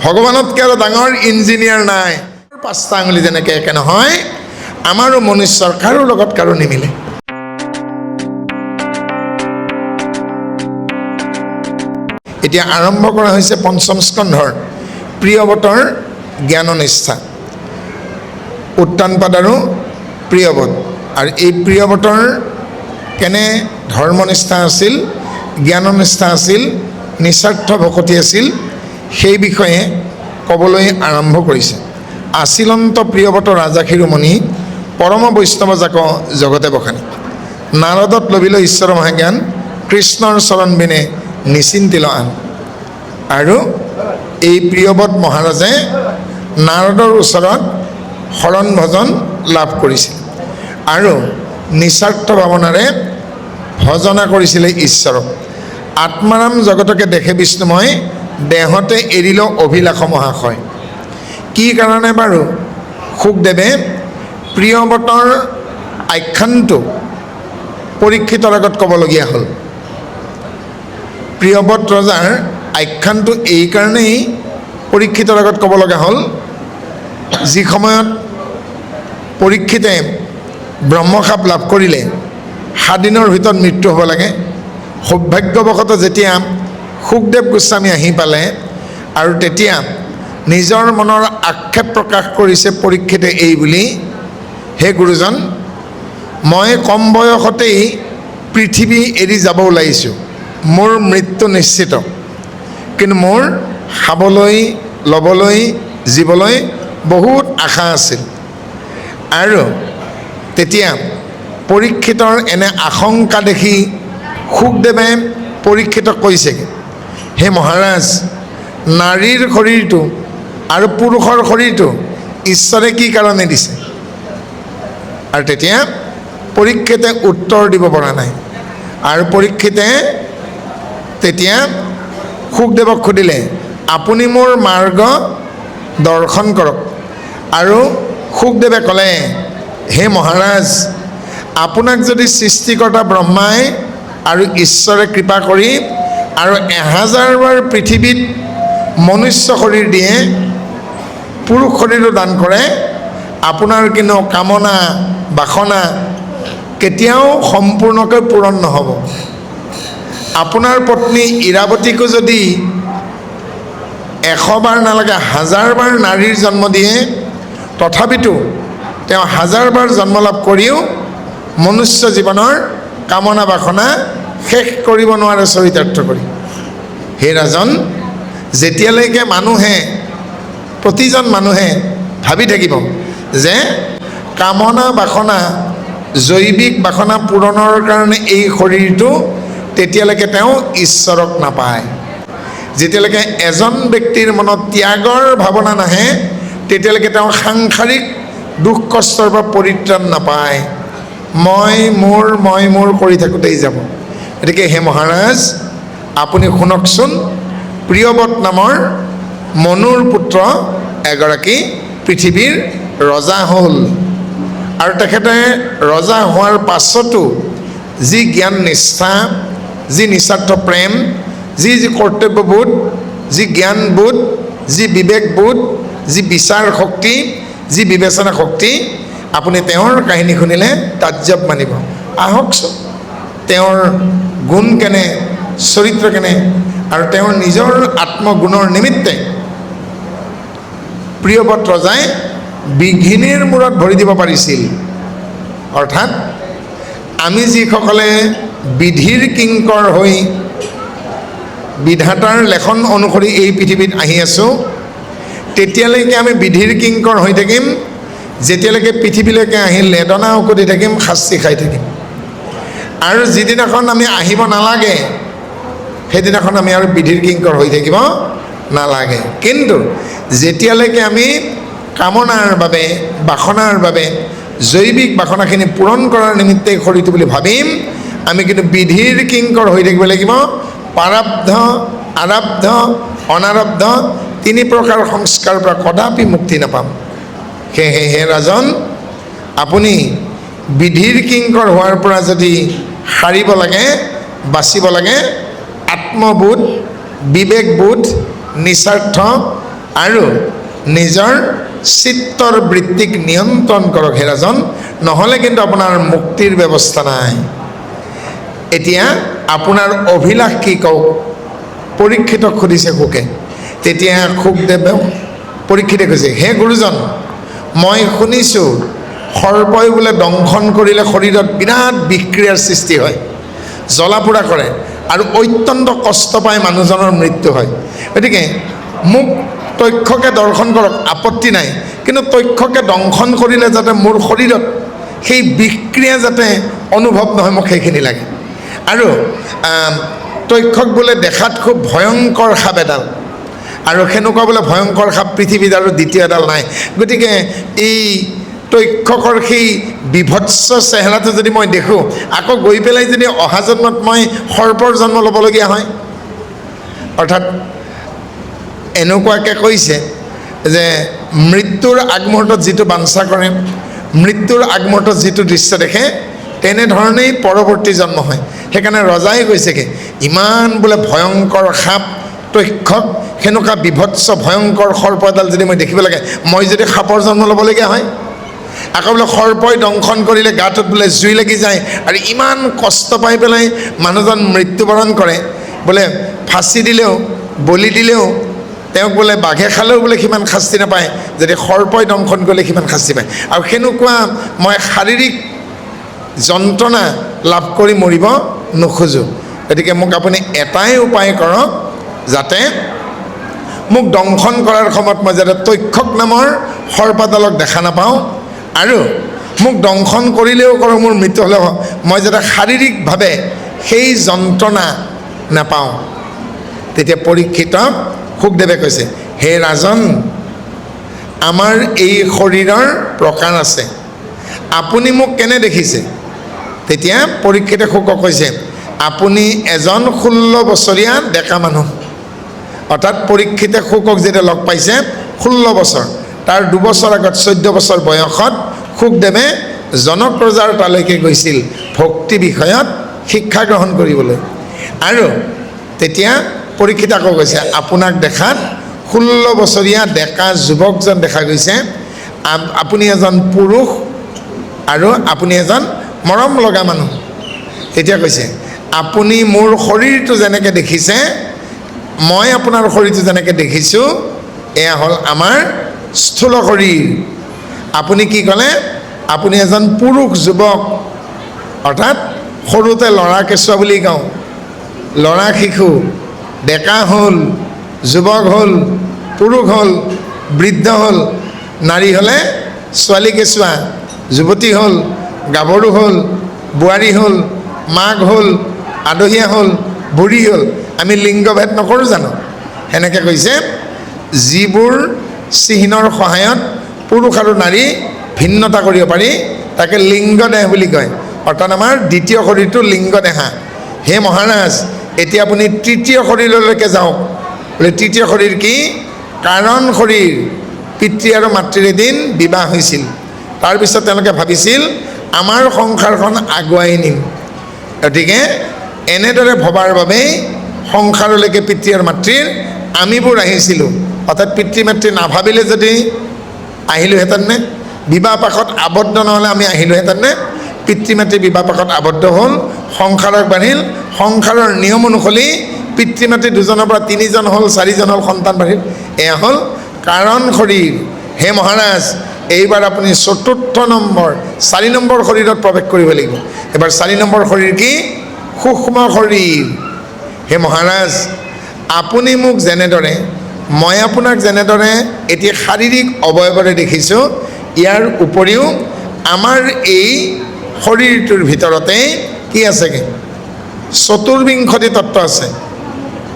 ভগৱানতকৈ আৰু ডাঙৰ ইঞ্জিনিয়াৰ নাই। 5টা আঙুলি যেনেকৈ একে নহয়, আমাৰো মনুষ্যৰ কাৰো লগত কাৰো নিমিলে। এতিয়া আৰম্ভ কৰা হৈছে 5ম স্কন্ধৰ প্ৰিয়ৱতৰ জ্ঞাননিষ্ঠা, উত্তানপাদ আৰু প্ৰিয়ৱত। আৰু এই প্ৰিয়ৱতৰ কেনে ধৰ্মনিষ্ঠা আছিল, জ্ঞাননিষ্ঠা আছিল, নিস্বাৰ্থ ভকতি আছিল, সেই বিষয়ে ক'বলৈ আৰম্ভ কৰিছে। আছিলন্ত প্ৰিয়ৱত ৰাজা শিৰোমণি পৰম বৈষ্ণৱ জাক জগতে বখানি। নাৰদত লভিল ঈশ্বৰ মহাজ্ঞান, কৃষ্ণৰ চৰণ বিনে নিচিন্তিল আন। আৰু এই প্ৰিয়ৱত মহাৰাজে নাৰদৰ ওচৰত শৰণ ভজন লাভ কৰিছিল আৰু নিস্বাৰ্থ ভাৱনাৰে ভজনা কৰিছিলে ঈশ্বৰক। আত্মাৰাম জগতকে দেখে বিষ্ণুময়, দেহতে এৰিল অভিলাষ মহাশয়। কি কাৰণে বাৰু শুকদেৱে প্ৰিয়ৱতৰ আখ্যানটো পৰীক্ষিতৰ আগত ক'বলগীয়া হ'ল? প্ৰিয়ৱত ৰজাৰ আখ্যানটো এই কাৰণেই পৰীক্ষিতৰ আগত ক'ব লগা হ'ল, যি সময়ত পৰীক্ষিতে ব্ৰহ্মশাপ লাভ কৰিলে 7 দিনৰ ভিতৰত মৃত্যু হ'ব লাগে। সৌভাগ্যবশতঃ যেতিয়া শুকদেৱ গোস্বামী আহি পালে আৰু তেতিয়া নিজৰ মনৰ আক্ষেপ প্ৰকাশ কৰিছে পৰীক্ষিতে এই বুলি, হে গুৰুজন, মই কম বয়সতেই পৃথিৱী এৰি যাব ওলাইছোঁ, মোৰ মৃত্যু নিশ্চিত, কিন্তু মোৰ খাবলৈ ল'বলৈ জীবলৈ বহুত আশা আছিল। আৰু তেতিয়া পৰীক্ষিতৰ এনে আশংকা দেখি শুকদেৱে পৰীক্ষিতক কৈছেগৈ, হে মহাৰাজ, নাৰীৰ শৰীৰটো আৰু পুৰুষৰ শৰীৰটো ঈশ্বৰে কি কাৰণে দিছে? আৰু তেতিয়া পৰীক্ষিতে উত্তৰ দিব পৰা নাই। আৰু পৰীক্ষিতে তেতিয়া শুকদেৱক সুধিলে, আপুনি মোৰ মাৰ্গ দৰ্শন কৰক। আৰু শুকদেৱে ক'লে, হে মহাৰাজ, আপোনাক যদি সৃষ্টিকৰ্তা ব্ৰহ্মাই আৰু ঈশ্বৰে কৃপা কৰি আৰু 1000 বাৰ পৃথিৱীত মনুষ্য শৰীৰ দিয়ে, পুৰুষ শৰীৰো দান কৰে, আপোনাৰ কিন্তু কামনা বাসনা কেতিয়াও সম্পূৰ্ণকৈ পূৰণ নহ'ব। আপোনাৰ পত্নী ইৰাৱতীকো যদি 100 বাৰ নালাগে 1000 বাৰ নাৰীৰ জন্ম দিয়ে, তথাপিতো তেওঁ 1000 বাৰ জন্ম লাভ কৰিও মনুষ্য জীৱনৰ কামনা বাসনা শেষ কৰিব নোৱাৰে চৰিতাৰ্থ কৰি। হে ৰাজন, যেতিয়ালৈকে প্ৰতিজন মানুহে ভাবি থাকিব যে কামনা বাসনা জৈৱিক বাসনা পূৰণৰ কাৰণে এই শৰীৰটো, তেতিয়ালৈকে তেওঁ ঈশ্বৰক নাপায়। যেতিয়ালৈকে এজন ব্যক্তিৰ মনত ত্যাগৰ ভাৱনা নাহে, তেতিয়ালৈকে তেওঁ সাংসাৰিক দুখ কষ্টৰ পৰা পৰিত্ৰাণ নাপায়। মই মোৰ কৰি থাকোঁতেই যাব। গতিকে হে মহাৰাজ, আপুনি শুনকচোন, প্ৰিয়ৱত নামৰ মনুৰ পুত্ৰ এগৰাকী পৃথিৱীৰ ৰজা হ'ল। আৰু তেখেতে ৰজা হোৱাৰ পাছতো যি জ্ঞান নিষ্ঠা, যি নিস্বাৰ্থ প্ৰেম, যি কৰ্তব্যবোধ, যি জ্ঞানবোধ, যি বিবেকবোধ, যি বিচাৰ শক্তি, যি বিবেচনা শক্তি, আপুনি তেওঁৰ কাহিনী শুনিলে তাজ্জব মানিব। আহকচোন, তেওঁৰ গুণ কেনে, চৰিত্ৰ কেনে, আৰু তেওঁৰ নিজৰ আত্মগুণৰ নিমিত্তে প্ৰিয়ৱত ৰজাই বিঘিনিৰ মূৰত ভৰি দিব পাৰিছিল। অৰ্থাৎ আমি যিসকলে বিধিৰ কিংকৰ হৈ বিধাতাৰ লেখন অনুসৰি এই পৃথিৱীত আহি আছোঁ, তেতিয়ালৈকে আমি বিধিৰ কিংকৰ হৈ থাকিম, যেতিয়ালৈকে পৃথিৱীলৈকে আহি লেদনা উকটি থাকিম, শাস্তি খাই থাকিম। আৰু যিদিনাখন আমি আহিব নালাগে, সেইদিনাখন আমি আৰু বিধিৰ কিংকৰ হৈ থাকিব নালাগে। কিন্তু যেতিয়ালৈকে আমি কামনাৰ বাবে, বাসনাৰ বাবে, জৈৱিক বাসনাখিনি পূৰণ কৰাৰ নিমিত্তে শৰীৰটো বুলি ভাবিম, আমি কিন্তু বিধিৰ কিংকৰ হৈ থাকিব লাগিব। প্ৰাৰব্ধ, আৰব্ধ, অনাৰব্ধ 3 প্ৰকাৰ সংস্কাৰৰ পৰা কদাপি মুক্তি নাপাম। সেয়েহে হে ৰাজন, আপুনি বিধিৰ কিংকৰ হোৱাৰ পৰা যদি সাৰিব লাগে, বাচিব লাগে, আত্মবোধ, বিবেকবোধ, নিস্বাৰ্থ আৰু নিজৰ চিত্তৰ বৃত্তিক নিয়ন্ত্ৰণ কৰক হে ৰাজন, নহ'লে কিন্তু আপোনাৰ মুক্তিৰ ব্যৱস্থা নাই। এতিয়া আপোনাৰ অভিলাষ কি কওক? পৰীক্ষিতক সুধিছে শুকে। তেতিয়া শুকদেৱে পৰীক্ষিতে কৈছে, হে গুৰুজন, মই শুনিছোঁ সৰ্পই বোলে দংশন কৰিলে শৰীৰত বিৰাট বিক্ৰিয়াৰ সৃষ্টি হয়, জ্বলা পোৰা কৰে আৰু অত্যন্ত কষ্ট পাই মানুহজনৰ মৃত্যু হয়। গতিকে মোক তক্ষকে দৰ্শন কৰক, আপত্তি নাই, কিন্তু তক্ষকে দংশন কৰিলে যাতে মোৰ শৰীৰত সেই বিক্ৰিয়া যাতে অনুভৱ নহয়, মোক সেইখিনি লাগে। আৰু তক্ষক বোলে দেখাত খুব ভয়ংকৰ সাপ এডাল, আৰু সেনেকুৱা বোলে ভয়ংকৰ সাপ পৃথিৱীত আৰু দ্বিতীয় এডাল নাই। গতিকে এই তক্ষকৰ সেই বিভৎস চেহেৰাটো যদি মই দেখোঁ, আকৌ গৈ পেলাই যদি অহা জন্মত মই সৰ্পৰ জন্ম ল'বলগীয়া হয়, অৰ্থাৎ এনেকুৱাকৈ কৈছে যে মৃত্যুৰ আগমুহূৰ্তত যিটো বাঞ্ছা কৰে, মৃত্যুৰ আগমুহূৰ্তত যিটো দৃশ্য দেখে, তেনেধৰণেই পৰৱৰ্তী জন্ম হয়। সেইকাৰণে ৰজাই কৈছেগৈ, ইমান বোলে ভয়ংকৰ সাপ তক্ষক, সেনেকুৱা বিভৎস ভয়ংকৰ সৰ্প এডাল যদি মই দেখিব লাগে, মই যদি সাপৰ জন্ম ল'বলগীয়া হয়, আকৌ বোলে সৰ্পই দংশন কৰিলে গাটোত বোলে জুই লাগি যায় আৰু ইমান কষ্ট পাই পেলাই মানুহজন মৃত্যুবৰণ কৰে, বোলে ফাঁচি দিলেও বলি দিলেও তেওঁক বোলে বাঘে খালেও বোলে সিমান শাস্তি নাপায়, যদি সৰ্পই দংশন কৰিলে সিমান শাস্তি পায়। আৰু সেনেকুৱা মই শাৰীৰিক যন্ত্ৰণা লাভ কৰি মৰিব নোখোজোঁ। গতিকে মোক আপুনি এটাই উপায় কৰক, যাতে মোক দংশন কৰাৰ সময়ত মই যাতে তক্ষক নামৰ সৰ্পডালক দেখা নাপাওঁ, আৰু মোক দংশন কৰিলেও কৰক, মোৰ মৃত্যু হ'লেও মই যাতে শাৰীৰিকভাৱে সেই যন্ত্ৰণা নাপাওঁ। তেতিয়া পৰীক্ষিতক শুকদেৱে কৈছে, হে ৰাজন, আমাৰ এই শৰীৰৰ প্ৰকাৰ আছে, আপুনি মোক কেনে দেখিছে? তেতিয়া পৰীক্ষিতে শুকক কৈছে, আপুনি এজন 16 বছৰীয়া ডেকা মানুহ। অৰ্থাৎ পৰীক্ষিতে শুকক যেতিয়া লগ পাইছে 16 বছৰ, তাৰ 2 বছৰ আগত 14 বছৰ বয়সত শুকদেৱে জনক ৰজাৰ তালৈকে গৈছিল ভক্তি বিষয়ত শিক্ষা গ্ৰহণ কৰিবলৈ। আৰু তেতিয়া পৰীক্ষিতে আকৌ কৈছে, আপোনাক দেখাত 16 বছৰীয়া ডেকা যুৱকজন দেখা গৈছে, আপুনি এজন পুৰুষ আৰু আপুনি এজন মৰম লগা মানুহ। তেতিয়া কৈছে, আপুনি মোৰ শৰীৰটো যেনেকৈ দেখিছে, মই আপোনাৰ শৰীৰটো যেনেকৈ দেখিছোঁ, এয়া হ'ল আমাৰ স্থূল শৰীৰ। আপুনি কি ক'লে? আপুনি এজন পুৰুষ যুৱক, অৰ্থাৎ সৰুতে ল'ৰা কেঁচুৱা বুলি কওঁ, ল'ৰা শিশু, ডেকা হ'ল, যুৱক হ'ল, পুৰুষ হ'ল, বৃদ্ধ হ'ল, নাৰী হ'লে ছোৱালী কেঁচুৱা, যুৱতী হ'ল, গাভৰু হ'ল, বোৱাৰী হ'ল, মাক হ'ল, আদহীয়া হ'ল, বুঢ়ী হ'ল। আমি লিংগভেদ নকৰোঁ জানো? সেনেকৈ কৈছে, যিবোৰ চিহ্নৰ সহায়ত পুৰুষ আৰু নাৰী ভিন্নতা কৰিব পাৰি, তাকে লিংগদেহ বুলি কয়। অৰ্থাৎ আমাৰ দ্বিতীয় শৰীৰটো লিংগদেহা। হে মহাৰাজ, এতিয়া আপুনি তৃতীয় শৰীৰলৈকে যাওক। বোলে তৃতীয় শৰীৰ কি? কাৰণ শৰীৰ। পিতৃ আৰু মাতৃৰ এদিন বিবাহ হৈছিল, তাৰপিছত তেওঁলোকে ভাবিছিল আমাৰ সংসাৰখন আগুৱাই নিম। গতিকে এনেদৰে ভবাৰ বাবেই সংসাৰলৈকে পিতৃ আৰু মাতৃৰ আমিবোৰ আহিছিলোঁ। অৰ্থাৎ পিতৃ মাতৃ নাভাবিলে যদি আহিলোহেঁতেননে? বিবাহ পাশত আবদ্ধ নহ'লে আমি আহিলোহেঁতেননে? পিতৃ মাতৃ বিবাহ পাশত আবদ্ধ হ'ল, সংসাৰক বাঢ়িল, সংসাৰৰ নিয়ম অনুসৰি পিতৃ মাতৃ 2জনৰ পৰা 3জন হ'ল, 4জন হ'ল, সন্তান বাঢ়িল। এয়া হ'ল কাৰণ শৰীৰ। হে মহাৰাজ, এইবাৰ আপুনি 4 নম্বৰ 4 নম্বৰ শৰীৰত প্ৰৱেশ কৰিব লাগিব। এবাৰ 4 নম্বৰ শৰীৰ কি? সূক্ষ্ম শৰীৰ। হে মহাৰাজ, আপুনি মোক যেনেদৰে, মই আপোনাক যেনেদৰে এতিয়া শাৰীৰিক অৱয়ৱৰে দেখিছোঁ, ইয়াৰ উপৰিও আমাৰ এই শৰীৰটোৰ ভিতৰতে কি আছেগৈ? 24 তত্ত্ব আছে।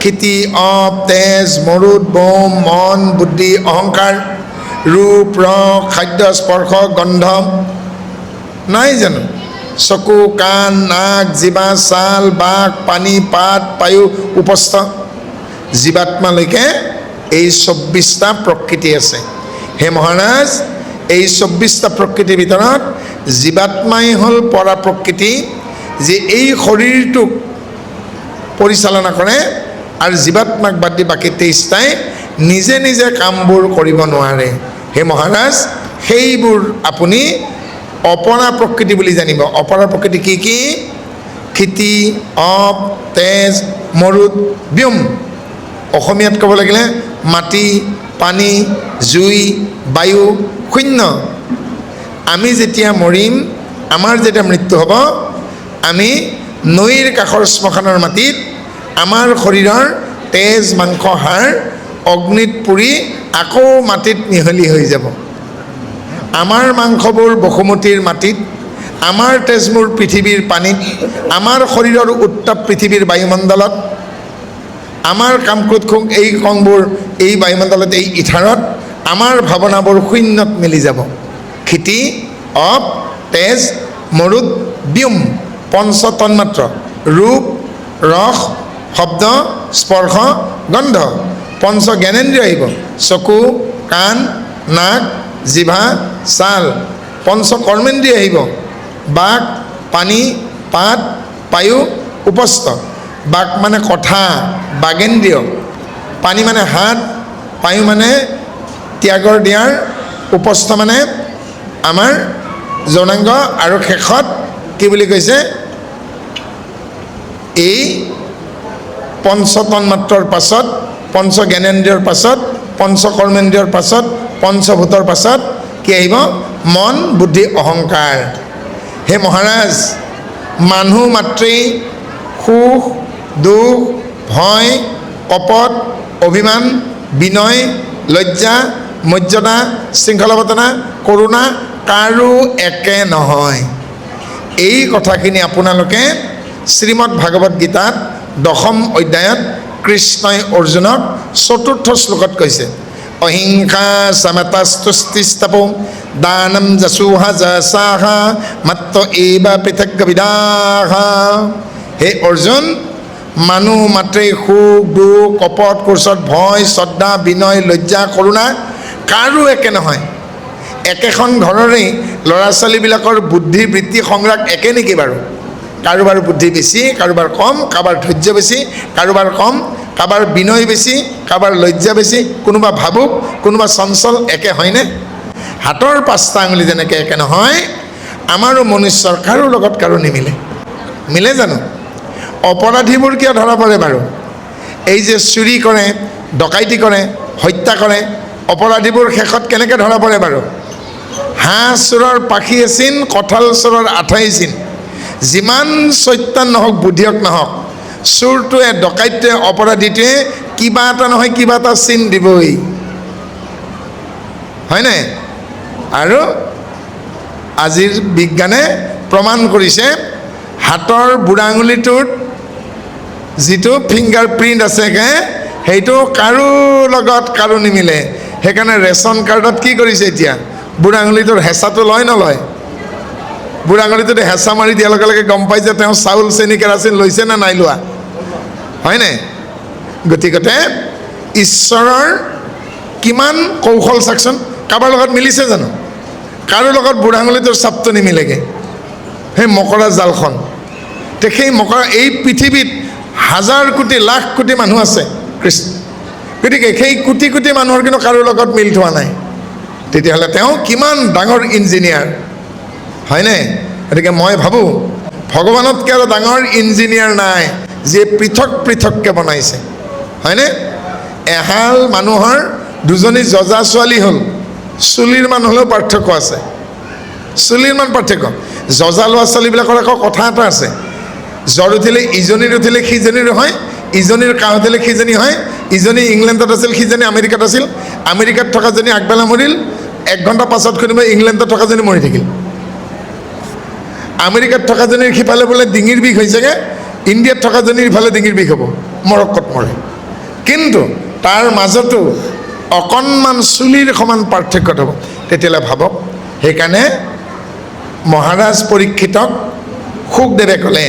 ক্ষিতি, অপ, তেজ, মৰুদ, বোম, মন, বুদ্ধি, অহংকাৰ, ৰূপ, ৰস, খাদ্য, স্পৰ্শ, গন্ধ, নাই জানো? চকু, কাণ, নাক, জিভা, ছাল, বাক, পানী, পাত, পায়ু, উপস্থ, জীৱাত্মালৈকে এই 24টা প্ৰকৃতি আছে। হে মহাৰাজ, এই 24টা প্ৰকৃতিৰ ভিতৰত জীৱাত্মাই হ'ল পৰা প্ৰকৃতি, যে এই শৰীৰটোক পৰিচালনা কৰে, আৰু জীৱাত্মাক বাদ দি বাকী 23টাই নিজে নিজে কামবোৰ কৰিব নোৱাৰে। হে মহাৰাজ, সেইবোৰ আপুনি অপৰা প্ৰকৃতি বুলি জানিব। অপৰা প্ৰকৃতি কি কি? ক্ষিতি, অপ, তেজ, মৰুত, ব্যোম। অসমীয়াত ক'ব লাগিলে মাটি, পানী, জুই, বায়ু, শূন্য। আমি যেতিয়া মৰিম, আমাৰ যেতিয়া মৃত্যু হ'ব, আমি নৈৰ কাষৰ শ্মশানৰ মাটিত আমাৰ শৰীৰৰ তেজ, মাংস, হাড় অগ্নিত পুৰি আকৌ মাটিত মিহলি হৈ যাব। আমাৰ মাংসবোৰ বসুমতীৰ মাটিত, আমাৰ তেজবোৰ পৃথিৱীৰ পানীত, আমাৰ শৰীৰৰ উত্তাপ পৃথিৱীৰ বায়ুমণ্ডলত, আমাৰ কামক্ৰোধ এই কণবোৰ এই বায়ুমণ্ডলত, এই ইথাৰত, আমাৰ ভাৱনাবোৰ শূন্যত মিলি যাব। ক্ষিতি, অপ, তেজ, মৰুত, ব্যোম, পঞ্চ তন্মাত্ৰ, ৰূপ, ৰস, শব্দ, স্পৰ্শ, গন্ধ। পঞ্চ জ্ঞানেন্দ্ৰিয় আহিব, চকু, কাণ, নাক, জিভা, ছাল। পঞ্চ কৰ্মেন্দ্ৰিয় আহিব, বাক, পানী, পাত, পায়ু, উপস্থ। বাক মানে কথা, বাগেন্দ্ৰিয়। পানী মানে হাত, পায়ু মানে ত্যাগৰ দিয়াৰ, উপস্থ মানে আমাৰ যৌনাংগ, আৰু শেষত কি বুলি কৈছে? এই পঞ্চ তন্মাত্ৰৰ পাছত, পঞ্চ জ্ঞানেন্দ্ৰিয়ৰ পাছত, পঞ্চ কৰ্মেন্দ্ৰিয়ৰ পাছত, পঞ্চভূতৰ পাছত কি আহিব? মন, বুদ্ধি, অহংকাৰ। হে মহাৰাজ, মানুহ মাত্ৰেই সুখ, দুখ, ভয়, কপট, অভিমান, বিনয়, লজ্জা, মৰ্যাদা, শৃংখলাবদ্ধতা, কৰোণা কাৰো একে নহয়। এই কথাখিনি আপোনালোকে শ্ৰীমদ ভাগৱত গীতাত 10ম অধ্যায়ত কৃষ্ণই অৰ্জুনক 4ৰ্থ শ্লোকত কৈছে, অহিংসা সমতাস্তুষ্টিস্তপো দানম যশোহা যশাহা মাত্ত এবা পৃথগ্বিদাহ। হে অৰ্জুন, মানুহ মাত্ৰেই সুখ, দুখ, কপট, কুৰ্চত, ভয়, শ্ৰদ্ধা, বিনয়, লজ্জা, কৰোণা কাৰো একে নহয়। একেখন ঘৰৰেই ল'ৰা ছোৱালীবিলাকৰ বুদ্ধি, বৃত্তি, সংৰাগ একে নেকি বাৰু? কাৰোবাৰ বুদ্ধি বেছি, কাৰোবাৰ কম, কাৰোবাৰ ধৈৰ্য বেছি, কাৰোবাৰ কম, কাৰোবাৰ বিনয় বেছি, কাৰোবাৰ লজ্জা বেছি, কোনোবা ভাবুক, কোনোবা চঞ্চল, একে হয়নে? হাতৰ 5টা আঙুলি যেনেকৈ একে নহয়, আমাৰো মনুষ্যৰ কাৰো লগত কাৰো নিমিলে। মিলে জানো? অপৰাধীবোৰ কিয় ধৰা পৰে বাৰু? এই যে চুৰি কৰে, ডকাইতি কৰে, হত্যা কৰে, অপৰাধীবোৰ শেষত কেনেকৈ ধৰা পৰে বাৰু? হাঁহ চোৰৰ পাখি এচিন, কঁঠাল চোৰৰ আঠাই চিন। যিমান চৈতান নহওক, বুদ্ধিয়ক নহওক, চোৰটোৱে, ডকাইটোৱে, অপৰাধীটোৱে কিবা এটা নহয় কিবা এটা চিন দিবই, হয়নে? আৰু আজিৰ বিজ্ঞানে প্ৰমাণ কৰিছে, হাতৰ বুঢ়া আঙুলিটোত যিটো ফিংগাৰ প্ৰিণ্ট আছে, সেইটো কাৰো লগত কাৰো নিমিলে। সেইকাৰণে ৰেচন কাৰ্ডত কি কৰিছে এতিয়া? বুঢ়া আঙুলিটোৰ হেঁচাটো লয় নলয়? বুঢ়া আঙুলিটোতে হেঁচা মাৰি দিয়াৰ লগে লগে গম পাই যে তেওঁ চাউল, চেনি, কেৰাচিন লৈছে নে নাই লোৱা, হয়নে? গতিকতে ঈশ্বৰৰ কিমান কৌশল চাওকচোন। কাৰোবাৰ লগত মিলিছে জানো? কাৰো লগত বুঢ়া আঙুলিটোৰ চাপটো নিমিলেগৈ। সেই মকৰা জালখন, সেই মকৰা, এই পৃথিৱীত হাজাৰ কোটি, লাখ কোটি মানুহ আছে কৃষ্ণ, গতিকে সেই কোটি কোটি মানুহৰ কিন্তু কাৰো লগত মিল থোৱা নাই। তেতিয়াহ'লে তেওঁ কিমান ডাঙৰ ইঞ্জিনিয়াৰ, হয়নে? গতিকে মই ভাবোঁ ভগৱানতকৈ আৰু ডাঙৰ ইঞ্জিনিয়াৰ নাই, যিয়ে পৃথক পৃথককৈ বনাইছে, হয়নে? এহাল মানুহৰ দুজনী যজা ছোৱালী হ'ল, চুলিৰ মান হ'লেও পাৰ্থক্য আছে, চুলিৰ মান পাৰ্থক্য। যজা ল'ৰা ছোৱালীবিলাকৰ আকৌ কথা এটা আছে, জ্বৰ উঠিলে ইজনীৰ উঠিলে সিজনীৰ হয়, ইজনীৰ কাহ উঠিলে সিজনী হয়। ইজনী ইংলেণ্ডত আছিল, সিজনী আমেৰিকাত আছিল। আমেৰিকাত থকাজনী আগবেলা মৰিল, 1 ঘণ্টা পাছত শুনিব ইংলেণ্ডত থকাজনী মৰি থাকিল। আমেৰিকাত থকাজনীৰ সিফালে বোলে ডিঙিৰ বিষ হৈছেগৈ, ইণ্ডিয়াত থকাজনীৰ ইফালে ডিঙিৰ বিষ হ'ব, মৰক্কত মৰে। কিন্তু তাৰ মাজতো অকণমান চুলিৰ সমান পাৰ্থক্য হ'ব। তেতিয়াহ'লে ভাবক, সেইকাৰণে মহাৰাজ পৰীক্ষিতক শুকদেৱে ক'লে,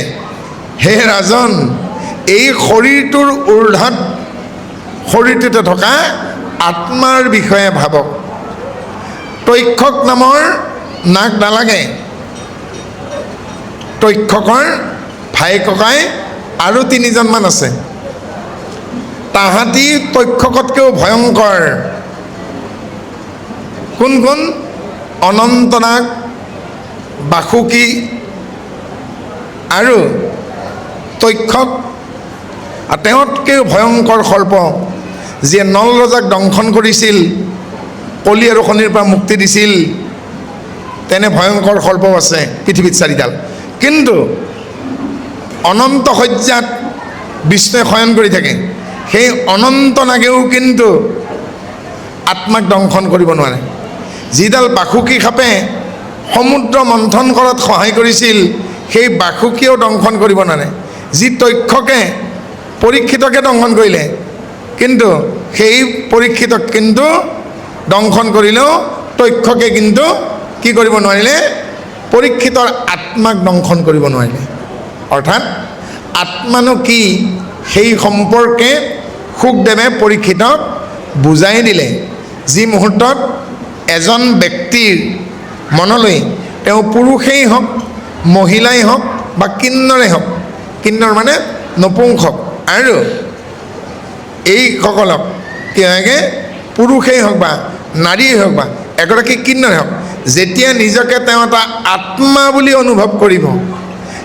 হে ৰাজন, এই শৰীৰটোৰ ঊৰ্ধত, শৰীৰটোতে থকা আত্মাৰ বিষয়ে ভাবক। তক্ষক নামৰ নাক নালাগে, তক্ষকৰ ভাই ককাই আৰু 3জনমান আছে। তাহাঁতি তক্ষকতকৈও ভয়ংকৰ। কোন কোন? অনন্তনাগ, বাসুকী আৰু তক্ষক। আৰু তেওঁতকৈও ভয়ংকৰ সৰ্প, যিয়ে নল ৰজাক দংশন কৰিছিল, কলি আৰু শনিৰ পৰা মুক্তি দিছিল। তেনে ভয়ংকৰ সৰ্পও আছে পৃথিৱীত 4ডাল। কিন্তু অনন্ত শয্যাত বিষ্ণুৱে শয়ন কৰি থাকে, সেই অনন্ত নাগেও কিন্তু আত্মাক দংশন কৰিব নোৱাৰে। যিডাল বাসুকী সাপে সমুদ্ৰ মন্থন কৰাত সহায় কৰিছিল, সেই বাসুকীয়েও দংশন কৰিব নোৱাৰে। যি তক্ষকে পৰীক্ষিতকে দংশন কৰিলে, কিন্তু সেই পৰীক্ষিতক কিন্তু দংশন কৰিলেও তক্ষকে কিন্তু কি কৰিব নোৱাৰিলে? পৰীক্ষিতৰ আত্মাক দংশন কৰিব নোৱাৰিলে। অৰ্থাৎ আত্মানো কি, সেই সম্পৰ্কে শুকদেৱে পৰীক্ষিতক বুজাই দিলে। যি মুহূৰ্তত এজন ব্যক্তিৰ মনলৈ তেওঁ পুৰুষেই হওক, মহিলাই হওক বা কিন্নৰেই হওক, কিন্নৰ মানে নপুংসক, আৰু এইসকলক কি হয়গৈ? পুৰুষেই হওক বা নাৰীয়েই হওক বা এগৰাকী কিন্নৰেই হওক, যেতিয়া নিজকে তেওঁ এটা আত্মা বুলি অনুভৱ কৰিব,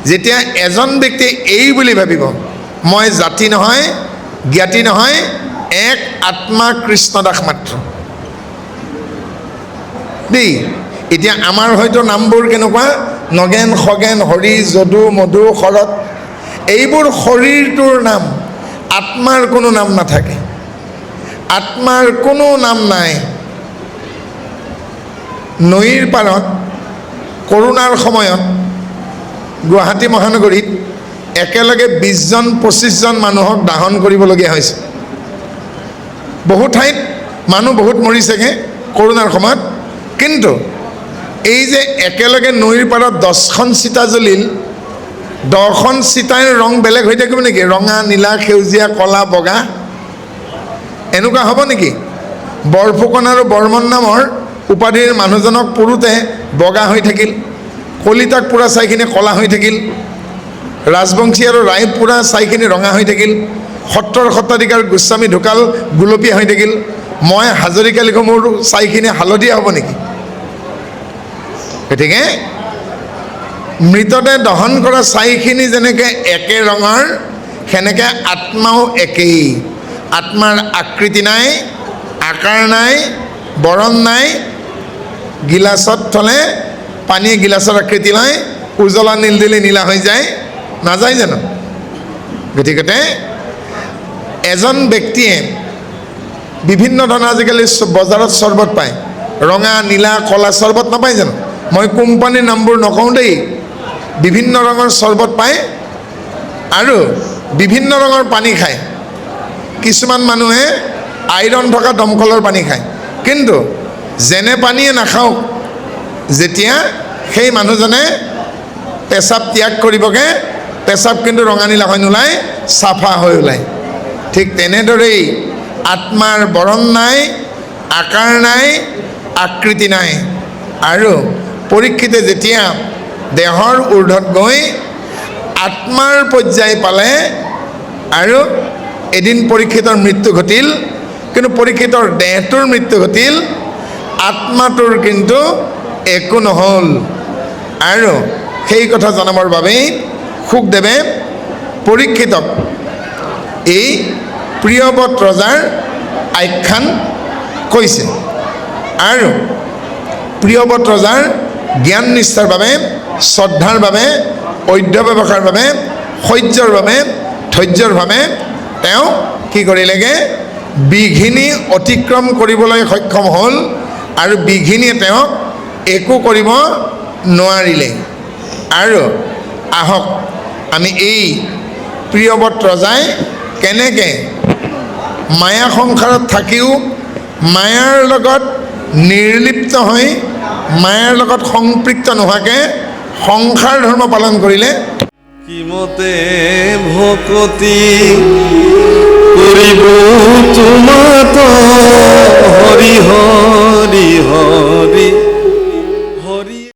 যেতিয়া এজন ব্যক্তিয়ে এই বুলি ভাবিব, মই জাতি নহয়, জ্ঞাতি নহয়, এক আত্মা কৃষ্ণদাস মাত্ৰ দেই। এতিয়া আমাৰ হয়তো নামবোৰ কেনেকুৱা? নগেন, খগেন, হৰি, যদু, মধু, শৰৎ, এইবোৰ শৰীৰটোৰ নাম। আত্মাৰ কোনো নাম নাথাকে, আত্মাৰ কোনো নাম নাই। নৈৰ পাৰত কৰোণাৰ সময়ত গুৱাহাটী মহানগৰীত একেলগে 20জন 25জন মানুহক দাহন কৰিবলগীয়া হৈছে। বহু ঠাইত মানুহ বহুত মৰিছেগৈ কৰোণাৰ সময়ত। কিন্তু এই যে একেলগে নৈৰ পাৰত 10খন চিতা জ্বলিল, 10খন চিতাৰ ৰং বেলেগ হৈ থাকিব নেকি? ৰঙা, নীলা, সেউজীয়া, কলা, বগা এনেকুৱা হ'ব নেকি? বৰফুকন আৰু বৰ্মন নামৰ উপাধিৰ মানুহজনক পুৰোতে বগা হৈ থাকিল, কলিতাক পুৰা ছাইখিনি কলা হৈ থাকিল, ৰাজবংশী আৰু ৰায় পুৰা ছাইখিনি ৰঙা হৈ থাকিল, সত্ৰৰ সত্ৰাধিকাৰ গোস্বামী ঢুকাল, গুলপীয়া হৈ থাকিল, মই হাজৰিকা লিখোঁ, মোৰ ছাইখিনি হালধীয়া হ'ব নেকি? গতিকে মৃতদেহ দহন কৰা ছাইখিনি যেনেকৈ একে ৰঙৰ, সেনেকৈ আত্মাও একেই। আত্মাৰ আকৃতি নাই, আকাৰ নাই, বৰণ নাই। গিলাচত থ'লে পানীয়ে গিলাচৰ আকৃতি লয়, উজলা নীল দিলে নীলা হৈ যায়, নাযায় জানো? গতিকে এজন ব্যক্তিয়ে বিভিন্ন ধৰণৰ আজিকালি বজাৰত চৰ্বত পায়, ৰঙা, নীলা, কলা চৰ্বত নাপায় জানো? মই কোম্পানীৰ নামবোৰ নকওঁ দেই, বিভিন্ন ৰঙৰ চৰ্বত পায় আৰু বিভিন্ন ৰঙৰ পানী খায়। কিছুমান মানুহে আইৰণ থকা দমকলৰ পানী খায়। কিন্তু যেনে পানীয়ে নাখাওক, যেতিয়া সেই মানুহজনে পেচাব ত্যাগ কৰিবগৈ, পেচাব কিন্তু ৰঙা নীলা হৈ নোলায়, চাফা হৈ ওলায়। ঠিক তেনেদৰেই আত্মাৰ বৰণ নাই, আকাৰ নাই, আকৃতি নাই। আৰু পৰীক্ষিতে যেতিয়া দেহৰ ঊৰ্ধত গৈ আত্মাৰ পৰ্যায় পালে, আৰু এদিন পৰীক্ষিতৰ মৃত্যু ঘটিল, কিন্তু পৰীক্ষিতৰ দেহটোৰ মৃত্যু ঘটিল, আত্মাটোৰ কিন্তু একো নহ'ল। আৰু সেই কথা জনাবৰ বাবেই শুকদেৱে পৰীক্ষিতক এই প্ৰিয়ব্ৰত ৰজাৰ আখ্যান কৈছে। আৰু প্ৰিয়ব্ৰত ৰজাৰ জ্ঞান নিষ্ঠাৰ বাবে, শ্ৰদ্ধাৰ বাবে, অধ্যৱসায়ৰ বাবে, সহ্যৰ বাবে, ধৈৰ্যৰ বাবে তেওঁ কি কৰিলেগৈ? বিঘিনি অতিক্ৰম কৰিবলৈ সক্ষম হ'ল, আৰু বিঘিনিয়ে তেওঁক একো কৰিব নোৱাৰিলে। আৰু আহক আমি এই প্ৰিয়ব্ৰত ৰজাই কেনেকৈ মায়া সংসাৰত থাকিও মায়াৰ লগত নিৰ্লিপ্ত হৈ, মায়াৰ লগত সম্পৃক্ত নোহোৱাকৈ সংসাৰ ধৰ্ম পালন কৰিলে। কিমতে ভকতি কৰিব তোমাত হৰি হৰি হৰি